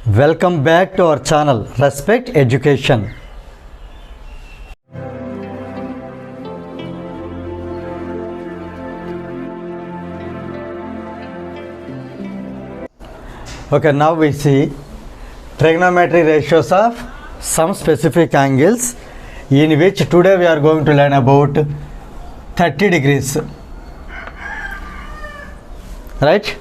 Welcome back to our channel Respect Education. Okay, now we see trigonometry ratios of some specific angles, in which today we are going to learn about 30 degrees. Right?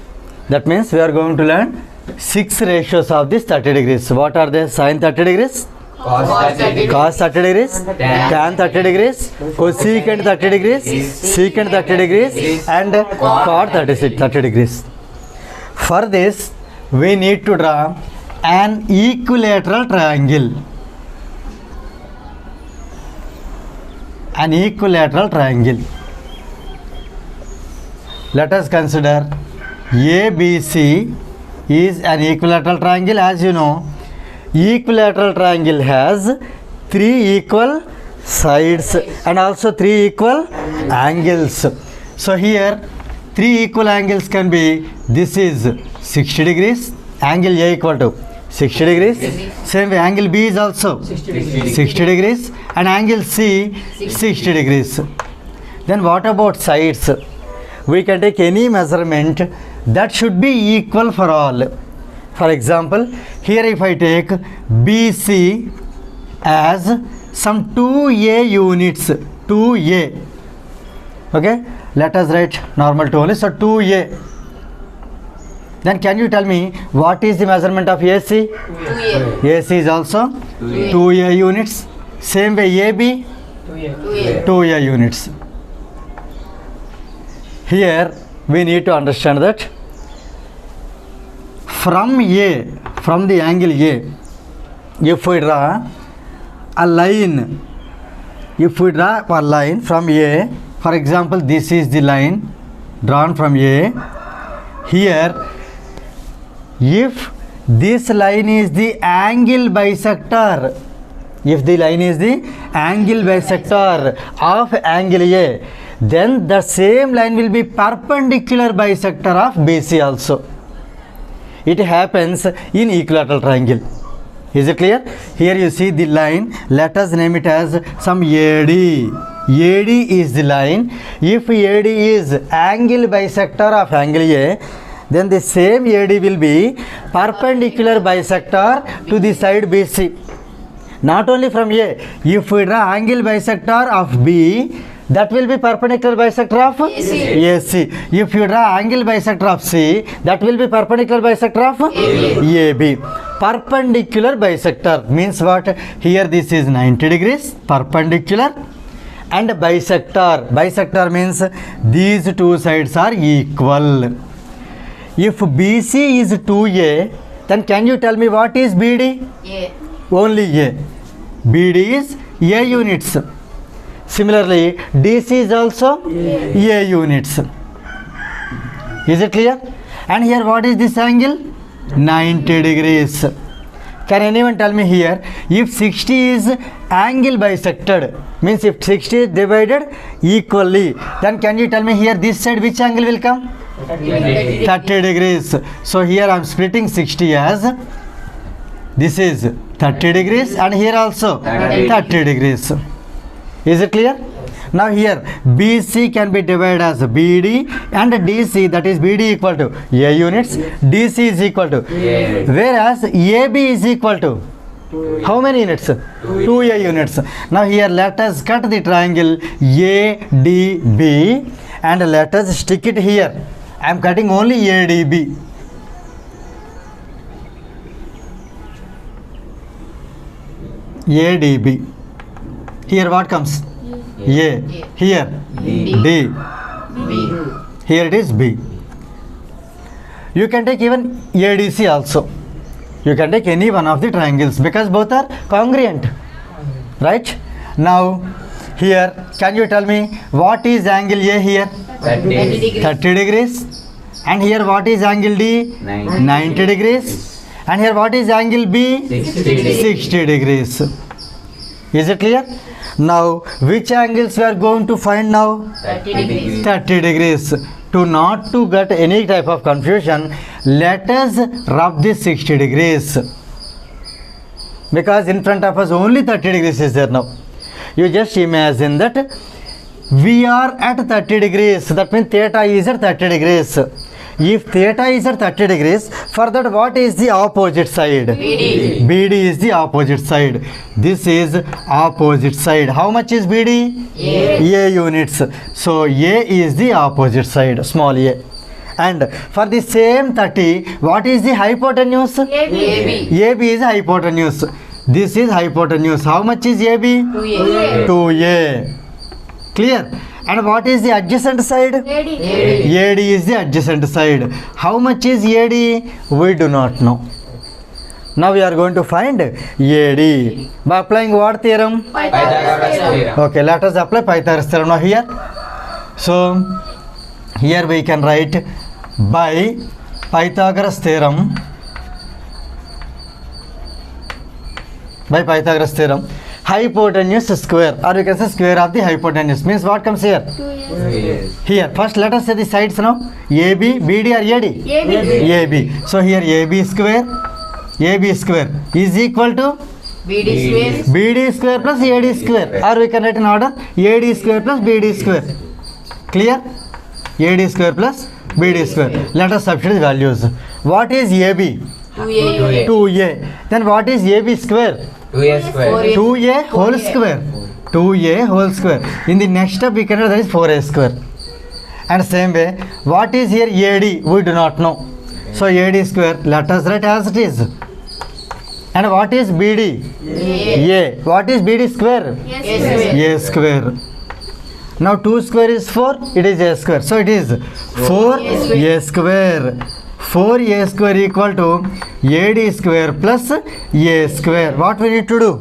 That means we are going to learn 6 ratios of this 30 degrees. What are they? Sin 30 degrees, cos 30 degrees, tan 30 degrees, cosecant 30 degrees, secant 30 degrees, and cot 30 degrees. For this, we need to draw an equilateral triangle. An equilateral triangle. Let us consider ABC is an equilateral triangle. As you know, equilateral triangle has 3 equal sides and also 3 equal angles. So here 3 equal angles can be, this is 60 degrees, angle A equal to 60 degrees. Same way angle B is also 60 degrees and angle C 60 degrees. Then what about sides? We can take any measurement that should be equal for all. For example, here if I take BC as some 2A units, 2A. Okay, let us write normal 2 only. So 2A. Then can you tell me what is the measurement of AC? 2A. AC is also 2A units. Same way AB, 2A units. Here we need to understand that from A, from the angle A, if we draw a line, from A, for example, this is the line drawn from A. Here, if this line is the angle bisector, if the line is the angle bisector of angle A, then the same line will be perpendicular bisector of BC also. It happens in equilateral triangle. Is it clear? Here you see the line. Let us name it as some AD. AD is the line. If AD is angle bisector of angle A, then the same AD will be perpendicular bisector to the side BC. Not only from A, if we draw angle bisector of B, that will be perpendicular bisector of AC. If you draw angle bisector of C, that will be perpendicular bisector of AB. Perpendicular bisector means what? Here this is 90 degrees, perpendicular, and bisector. Bisector means these two sides are equal. If BC is 2A, then can you tell me what is BD? A. Only A. BD is A units. Similarly, DC is also A units. Is it clear? And here what is this angle? 90 degrees. Can anyone tell me here, if 60 is angle bisected, means if 60 is divided equally, then can you tell me here this side which angle will come? 30 degrees. So here I am splitting 60 as, this is 30 degrees and here also 30 degrees. Is it clear? Now here BC can be divided as BD and DC, that is BD equal to A units, DC is equal to, whereas AB is equal to how many units? 2A units. Now here let us cut the triangle ADB and let us stick it here. I am cutting only ADB. ADB. Here what comes? A. Here D. B. Here it is B. You can take even ADC also. You can take any one of the triangles because both are congruent. Right? Now here can you tell me what is angle A here? 30 degrees. And here what is angle D? 90 degrees. And here what is angle B? 60 degrees. Is it clear? Now which angles we are going to find now? 30 degrees. 30 degrees. To not to get any type of confusion, let us rub this 60 degrees. Because in front of us only 30 degrees is there now. You just imagine that we are at 30 degrees. That means theta is at 30 degrees. If theta is at 30 degrees, for that what is the opposite side? BD. BD is the opposite side. This is opposite side. How much is BD? A units. So A is the opposite side, small a. And for the same 30, what is the hypotenuse? AB. AB is hypotenuse. This is hypotenuse. How much is AB? 2A. 2A. Clear? And what is the adjacent side? AD is the adjacent side. How much is AD? We do not know. Now we are going to find AD. By applying what theorem? Pythagoras theorem. Okay, let us apply Pythagoras theorem now here. So, here we can write by Pythagoras theorem. By Pythagoras theorem, hypotenuse square, or you can say square of the hypotenuse, means what comes here? Here, first let us say the sides now. AB, BD or AD? AB. So here AB square is equal to BD square. BD square plus AD square, or we can write in order AD square plus BD square. Clear? AD square plus BD square. Let us substitute the values. What is AB? 2A. 2A. Then what is AB square? 2A square. 2A whole square. 2A whole square. In the next step we can write that is 4A square. And same way, what is here AD? We do not know. So AD square, let us write as it is. And what is BD? A. What is BD square? A square. Now 2 square is 4, it is A square. So it is 4A square. 4A square equal to AD square plus A square. What we need to do?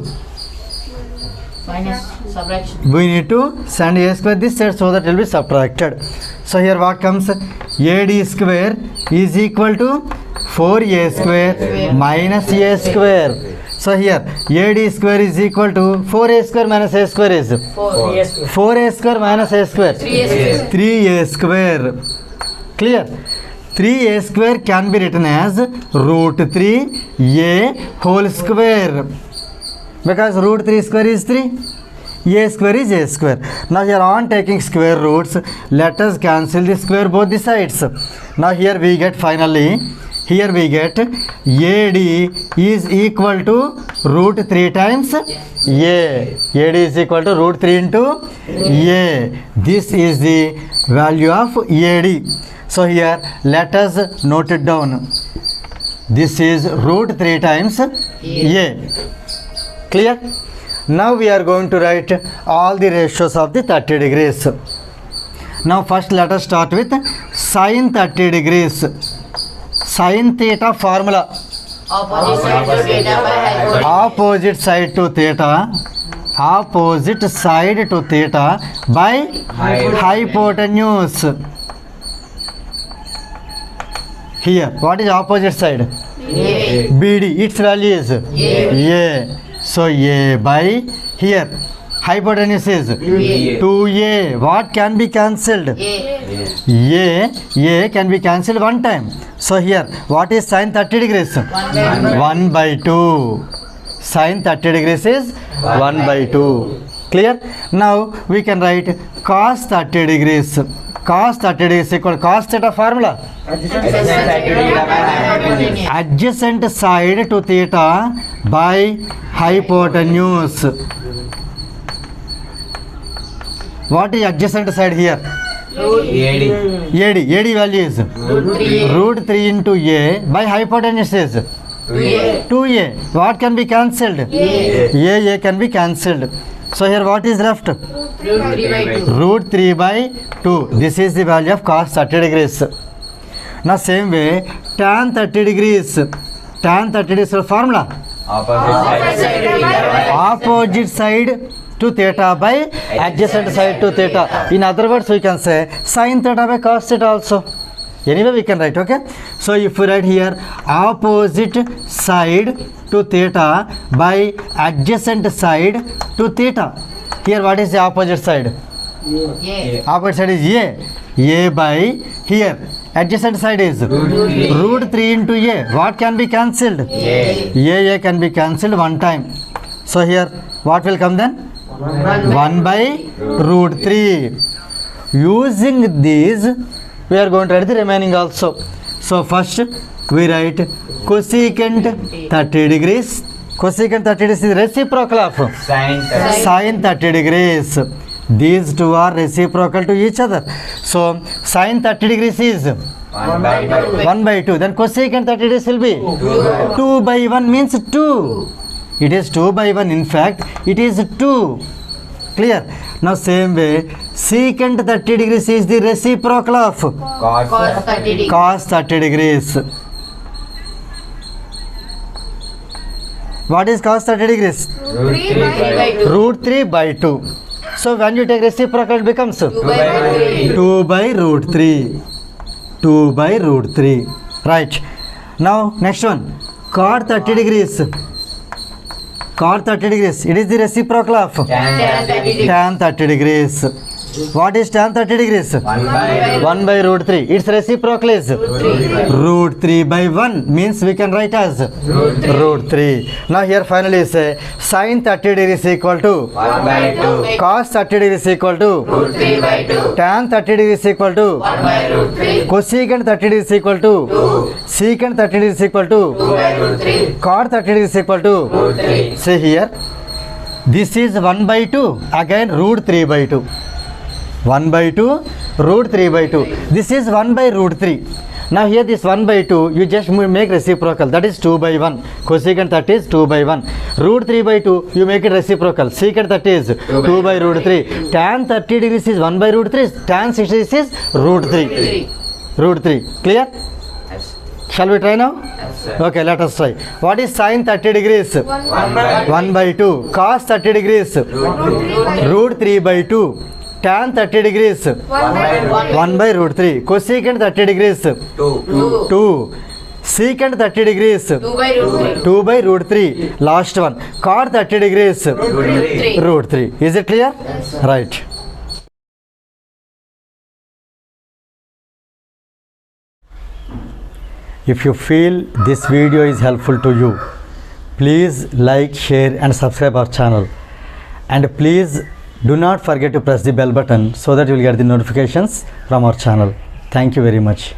Minus subtraction. We need to send A square this side so that it will be subtracted. So here what comes? AD square is equal to 4A square minus A square. So here AD square is equal to 4A square minus A square is 4A square minus A square 3A square. Clear? 3A square can be written as root 3A whole square, because root 3 square is 3, A square is A square. Now here on taking square roots, let us cancel the square both the sides. Now here we get finally, here we get AD is equal to root 3 times A. AD is equal to root 3 into A. This is the value of AD. So here let us note it down. This is root 3 times A. Clear? Now we are going to write all the ratios of the 30 degrees. Now first let us start with sin 30 degrees. Sin theta formula. Opposite side to theta by Opposite side to theta by hypotenuse. Here, what is opposite side? A. BD, its value is A. So A by here, hypotenuse is 2A. What can be cancelled? A can be cancelled one time. So here, what is sin 30 degrees? 1 by 2. Sin 30 degrees is 1 by 2. Clear? Now we can write cos 30 degrees. Cos 30 degrees equal to cos theta formula. Adjacent side to theta by hypotenuse. What is adjacent side here? AD value is root 3 into A by hypotenuse is 2A. What can be cancelled? A can be cancelled. So here what is left? Root 3 by 2. This is the value of cos 30 degrees. Now same way, tan 30 degrees. Tan 30 degrees formula. Opposite side to theta by adjacent side to theta. In other words, we can say sin theta by cos theta also. Anyway, we can write, okay? So if we write here opposite side to theta by adjacent side to theta. Here what is the opposite side? A. Opposite side is A. A by here Adjacent side is root 3 into a. What can be cancelled? A can be cancelled one time. So here what will come then? 1 by root 3. Using these we are going to write the remaining also. So first we write cosecant 30 degrees. Cosecant 30 degrees is reciprocal of sine 30 degrees. These two are reciprocal to each other. So sine 30 degrees is 1 by 2. Then cosecant 30 degrees will be 2 by 1 means 2. It is 2 by 1. In fact, it is 2. Clear? Now same way, secant 30 degrees is the reciprocal of cos 30 degrees. What is cos 30 degrees? Root 3 by 2. So when you take reciprocal, it becomes 2 by root 3. 2 by root 3. Right. Now next one, cot 30 degrees. Cot 30 degrees. It is the reciprocal of tan 30 degrees. What is tan 30 degrees? 1 by root 3. Its reciprocal is root 3 by 1 means we can write as root 3. Now here finally say sin 30 degrees equal to 1 by 2. cos 30 degrees equal to Root 3 by 2. tan 30 degrees equal to 1 by root 3. cosecant 30 degrees equal to 2. secant 30 degrees equal to 2 by root 3. cot 30 degrees equal to Root 3. say here this is 1 by 2 again root 3 by 2. 1 by 2 root 3 by 2. This is 1 by root 3. Now here this 1 by 2 you just make reciprocal, that is 2 by 1. Cosecant 30 is 2 by 1. Root 3 by 2 you make it reciprocal. Secant 30 is 2 by root 3. Tan 30 degrees is 1 by root 3. Tan 60 degrees is root 3. Root 3. Clear? Yes. Shall we try now? Yes, sir. Okay, let us try. What is sin 30 degrees? 1 by 1 by 2. Cos 30 degrees? Root 3 by 2. Tan 30 degrees? 1 by root 3. Cosecant 30 degrees? 2. 2. Secant 30 degrees? 2 by root 3. 2 by root 3. Last one. Cot 30 degrees? Root 3. Is it clear? Yes, sir. Right. If you feel this video is helpful to you, please like, share and subscribe our channel. And please do not forget to press the bell button so that you will get the notifications from our channel. Thank you very much.